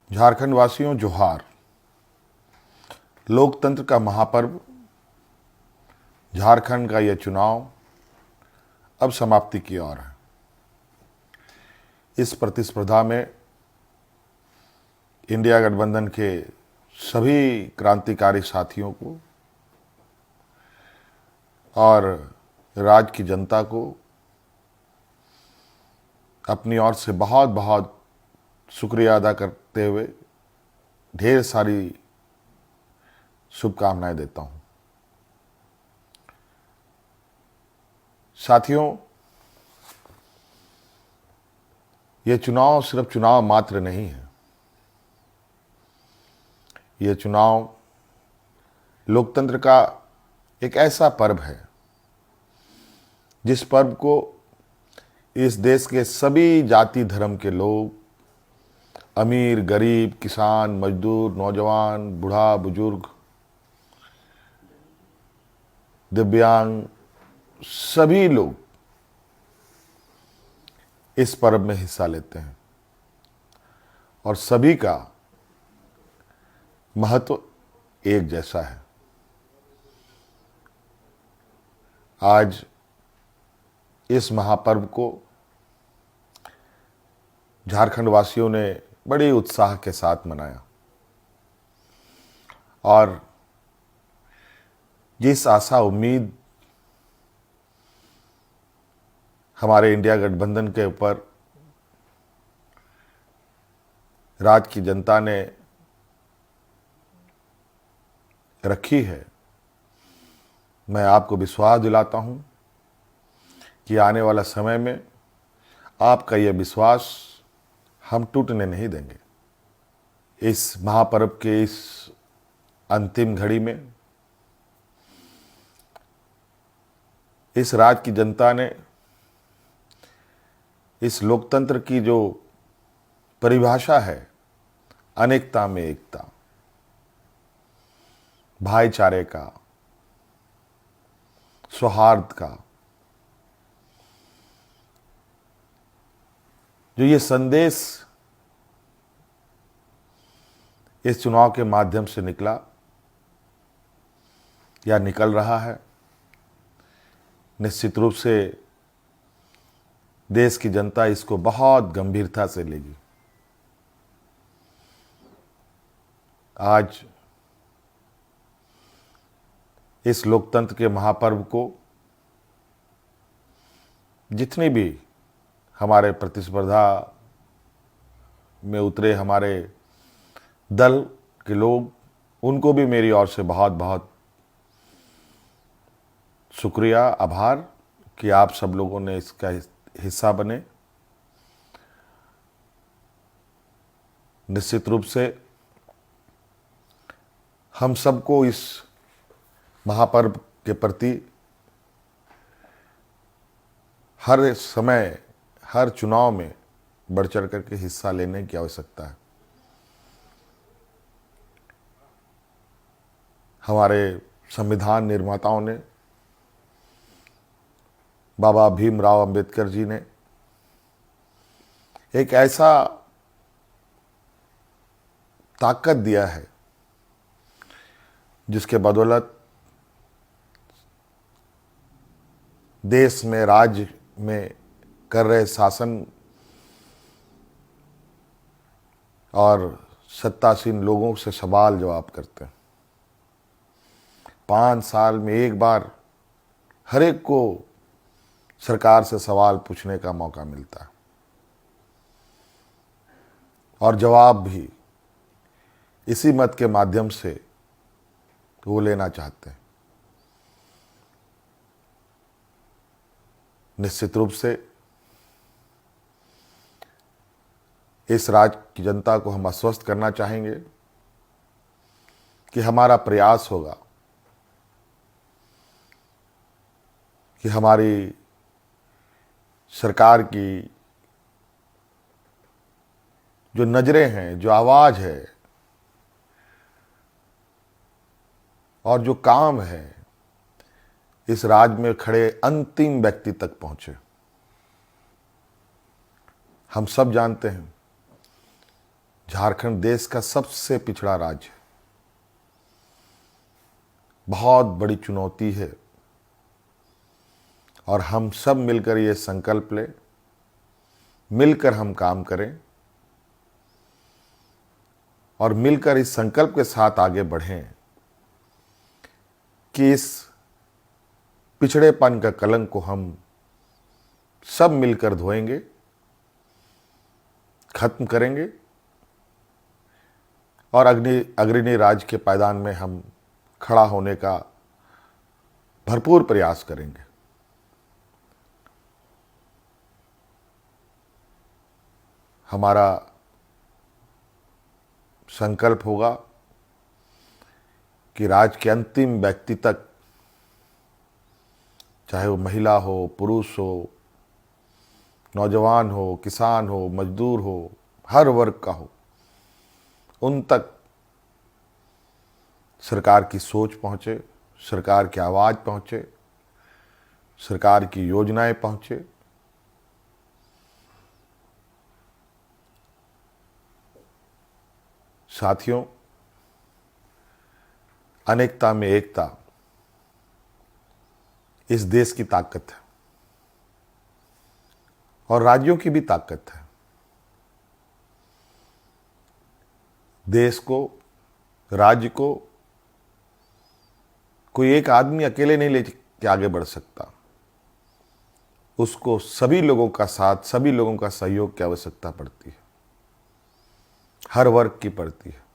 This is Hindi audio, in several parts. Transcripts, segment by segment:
झारखंड वासियों जोहार। लोकतंत्र का महापर्व झारखंड का यह चुनाव अब समाप्ति की ओर है। इस प्रतिस्पर्धा में इंडिया गठबंधन के सभी क्रांतिकारी साथियों को और राज्य की जनता को अपनी ओर से बहुत बहुत शुक्रिया अदा करते हुए ढेर सारी शुभकामनाएं देता हूं। साथियों, ये चुनाव सिर्फ चुनाव मात्र नहीं है। ये चुनाव लोकतंत्र का एक ऐसा पर्व है जिस पर्व को इस देश के सभी जाति धर्म के लोग, अमीर गरीब, किसान मजदूर, नौजवान, बूढ़ा बुजुर्ग, दिव्यांग, सभी लोग इस पर्व में हिस्सा लेते हैं और सभी का महत्व एक जैसा है। आज इस महापर्व को झारखंड वासियों ने बड़े उत्साह के साथ मनाया और जिस आशा उम्मीद हमारे इंडिया गठबंधन के ऊपर राज्य की जनता ने रखी है, मैं आपको विश्वास दिलाता हूं कि आने वाला समय में आपका यह विश्वास हम टूटने नहीं देंगे। इस महापर्व के इस अंतिम घड़ी में इस राज्य की जनता ने इस लोकतंत्र की जो परिभाषा है, अनेकता में एकता, भाईचारे का, सौहार्द का, जो ये संदेश इस चुनाव के माध्यम से निकला या निकल रहा है, निश्चित रूप से देश की जनता इसको बहुत गंभीरता से लेगी। आज इस लोकतंत्र के महापर्व को जितनी भी हमारे प्रतिस्पर्धा में उतरे हमारे दल के लोग, उनको भी मेरी ओर से बहुत बहुत शुक्रिया, आभार कि आप सब लोगों ने इसका हिस्सा बने। निश्चित रूप से हम सबको इस महापर्व के प्रति हर समय, हर चुनाव में बढ़ चढ़ करके हिस्सा लेने की आवश्यकता है। हमारे संविधान निर्माताओं ने, बाबा भीमराव अंबेडकर जी ने एक ऐसा ताकत दिया है जिसके बदौलत देश में, राज्य में कर रहे शासन और सत्तासीन लोगों से सवाल जवाब करते हैं। 5 साल में एक बार हर एक को सरकार से सवाल पूछने का मौका मिलता है और जवाब भी इसी मत के माध्यम से वो लेना चाहते हैं। निश्चित रूप से इस राज्य की जनता को हम आश्वस्त करना चाहेंगे कि हमारा प्रयास होगा कि हमारी सरकार की जो नजरें हैं, जो आवाज है और जो काम है, इस राज्य में खड़े अंतिम व्यक्ति तक पहुंचे। हम सब जानते हैं झारखंड देश का सबसे पिछड़ा राज्य है। बहुत बड़ी चुनौती है और हम सब मिलकर ये संकल्प लें, मिलकर हम काम करें और मिलकर इस संकल्प के साथ आगे बढ़ें कि इस पिछड़ेपन का कलंक को हम सब मिलकर धोएंगे, खत्म करेंगे और अग्रणी राज्य के पायदान में हम खड़ा होने का भरपूर प्रयास करेंगे। हमारा संकल्प होगा कि राज्य के अंतिम व्यक्ति तक, चाहे वो महिला हो, पुरुष हो, नौजवान हो, किसान हो, मजदूर हो, हर वर्ग का हो, उन तक सरकार की सोच पहुंचे, सरकार की आवाज़ पहुंचे, सरकार की योजनाएं पहुंचे। साथियों, अनेकता में एकता इस देश की ताकत है और राज्यों की भी ताकत है। देश को, राज्य को कोई एक आदमी अकेले नहीं लेके आगे बढ़ सकता। उसको सभी लोगों का साथ, सभी लोगों का सहयोग की आवश्यकता पड़ती है, हर वर्ग की पड़ती है।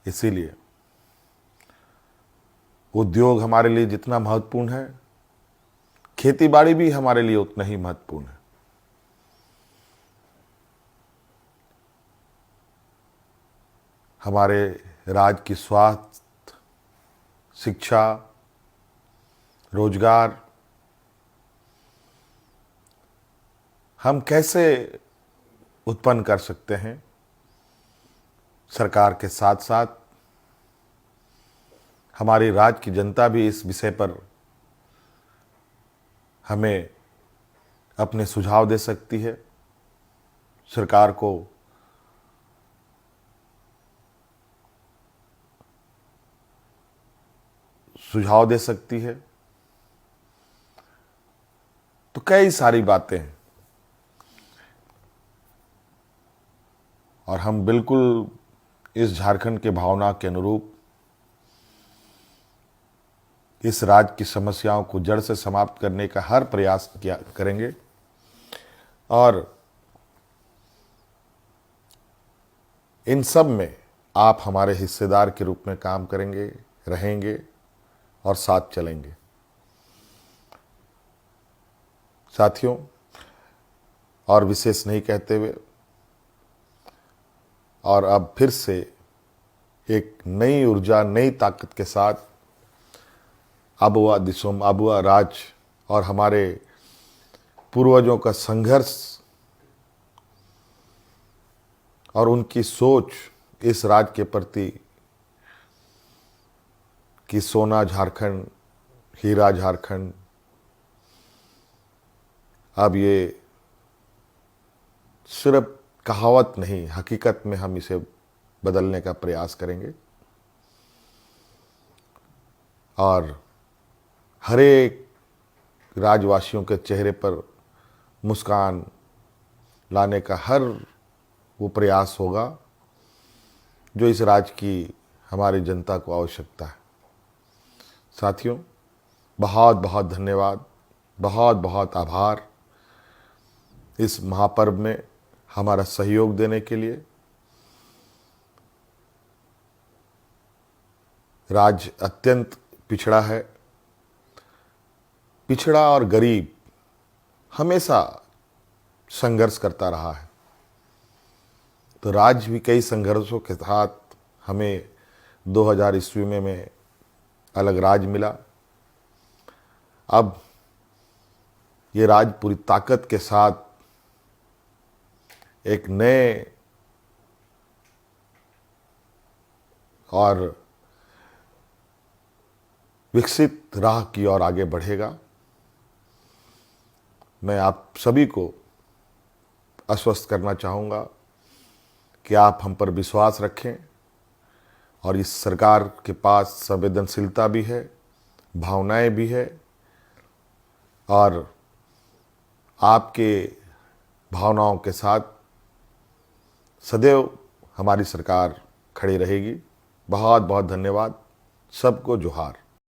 इसीलिए उद्योग हमारे लिए जितना महत्वपूर्ण है, खेतीबाड़ी भी हमारे लिए उतना ही महत्वपूर्ण है। हमारे राज्य की स्वास्थ्य, शिक्षा, रोजगार हम कैसे उत्पन्न कर सकते हैं, सरकार के साथ साथ हमारी राज्य की जनता भी इस विषय पर हमें अपने सुझाव दे सकती है, सरकार को सुझाव दे सकती है। तो कई सारी बातें हैं और हम बिल्कुल इस झारखंड के भावना के अनुरूप इस राज्य की समस्याओं को जड़ से समाप्त करने का हर प्रयास करेंगे और इन सब में आप हमारे हिस्सेदार के रूप में काम करेंगे, रहेंगे और साथ चलेंगे। साथियों, और विशेष नहीं कहते हुए और अब फिर से एक नई ऊर्जा, नई ताकत के साथ आबुआ दिसोम, आबुआ राज और हमारे पूर्वजों का संघर्ष और उनकी सोच इस राज्य के प्रति कि सोना झारखंड, हीरा झारखंड, अब ये सिर्फ कहावत नहीं, हकीकत में हम इसे बदलने का प्रयास करेंगे और हर एक राज्यवासियों के चेहरे पर मुस्कान लाने का हर वो प्रयास होगा जो इस राज्य की हमारी जनता को आवश्यकता है। साथियों, बहुत बहुत धन्यवाद, बहुत बहुत आभार इस महापर्व में हमारा सहयोग देने के लिए। राज्य अत्यंत पिछड़ा है। पिछड़ा और गरीब हमेशा संघर्ष करता रहा है, तो राज्य भी कई संघर्षों के साथ हमें 2000 ईस्वी में अलग राज्य मिला। अब ये राज्य पूरी ताकत के साथ एक नए और विकसित राह की ओर आगे बढ़ेगा। मैं आप सभी को आश्वस्त करना चाहूँगा कि आप हम पर विश्वास रखें और इस सरकार के पास संवेदनशीलता भी है, भावनाएं भी है और आपके भावनाओं के साथ सदैव हमारी सरकार खड़ी रहेगी। बहुत बहुत धन्यवाद। सबको जोहार।